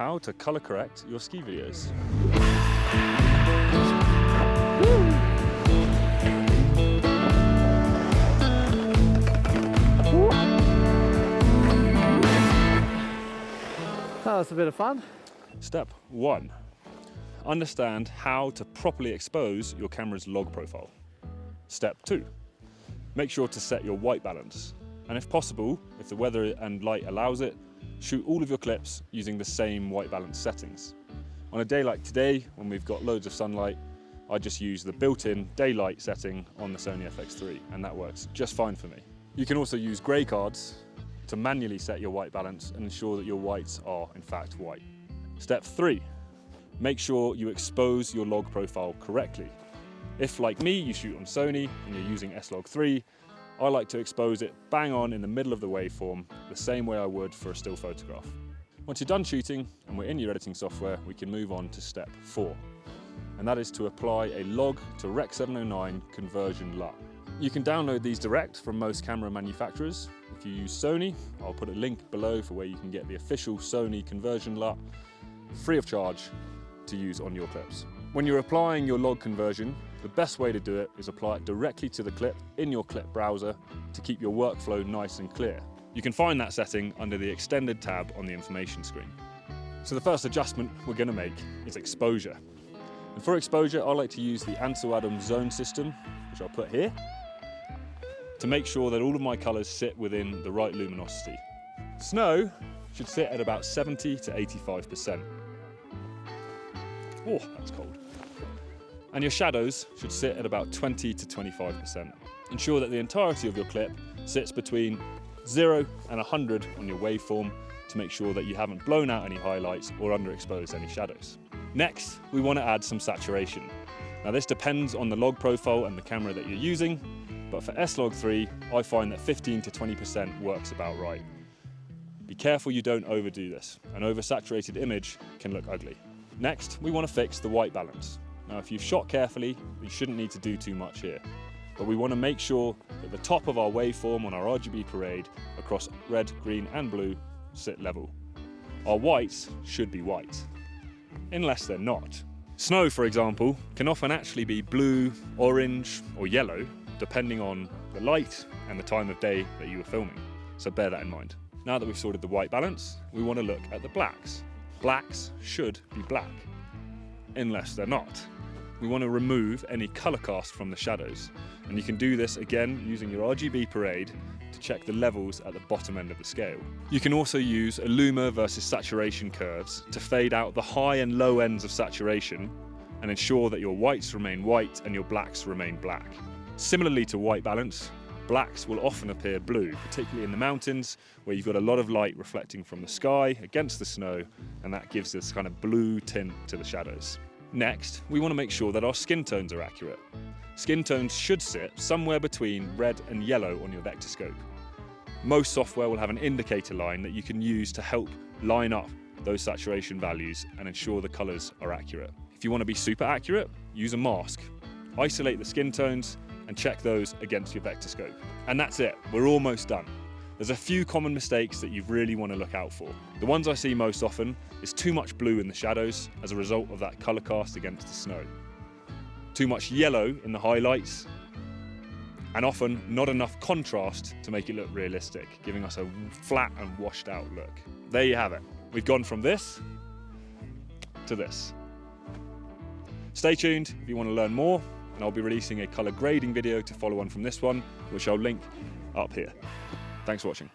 how to color correct your ski videos. That was a bit of fun. Step 1. Understand how to properly expose your camera's log profile. Step 2. Make sure to set your white balance. And if possible, if the weather and light allows it, shoot all of your clips using the same white balance settings. On a day like today, when we've got loads of sunlight, I just use the built-in daylight setting on the Sony FX3, and that works just fine for me. You can also use grey cards to manually set your white balance and ensure that your whites are in fact white. Step 3. Make sure you expose your log profile correctly. If, like me, you shoot on Sony and you're using S-Log3, I like to expose it bang on in the middle of the waveform, the same way I would for a still photograph. Once you're done shooting and we're in your editing software, we can move on to step 4. And that is to apply a log to Rec. 709 conversion LUT. You can download these direct from most camera manufacturers. If you use Sony, I'll put a link below for where you can get the official Sony conversion LUT, free of charge to use on your clips. When you're applying your log conversion, the best way to do it is apply it directly to the clip in your clip browser to keep your workflow nice and clear. You can find that setting under the extended tab on the information screen. So the first adjustment we're going to make is exposure. And for exposure, I like to use the Ansel Adams zone system, which I'll put here, to make sure that all of my colours sit within the right luminosity. Snow should sit at about 70 to 85%. Oh, that's cold. And your shadows should sit at about 20 to 25%. Ensure that the entirety of your clip sits between 0 and 100 on your waveform to make sure that you haven't blown out any highlights or underexposed any shadows. Next, we want to add some saturation. Now this depends on the log profile and the camera that you're using, but for S-Log3, I find that 15 to 20% works about right. Be careful you don't overdo this. An oversaturated image can look ugly. Next, we want to fix the white balance. Now, if you've shot carefully, you shouldn't need to do too much here. But we want to make sure that the top of our waveform on our RGB parade across red, green and blue sit level. Our whites should be white, unless they're not. Snow, for example, can often actually be blue, orange or yellow, depending on the light and the time of day that you were filming. So bear that in mind. Now that we've sorted the white balance, we want to look at the blacks. Blacks should be black, unless they're not. We want to remove any colour cast from the shadows, and you can do this again using your RGB parade to check the levels at the bottom end of the scale. You can also use Illuma versus saturation curves to fade out the high and low ends of saturation and ensure that your whites remain white and your blacks remain black. Similarly to white balance, blacks will often appear blue, particularly in the mountains where you've got a lot of light reflecting from the sky against the snow, and that gives this kind of blue tint to the shadows. Next, we want to make sure that our skin tones are accurate. Skin tones should sit somewhere between red and yellow on your vector scope. Most software will have an indicator line that you can use to help line up those saturation values and ensure the colours are accurate. If you want to be super accurate, use a mask. Isolate the skin tones and check those against your vector scope. And that's it, we're almost done. There's a few common mistakes that you really want to look out for. The ones I see most often is too much blue in the shadows as a result of that colour cast against the snow. Too much yellow in the highlights, and often not enough contrast to make it look realistic, giving us a flat and washed out look. There you have it. We've gone from this to this. Stay tuned if you want to learn more, and I'll be releasing a colour grading video to follow on from this one, which I'll link up here. Thanks for watching.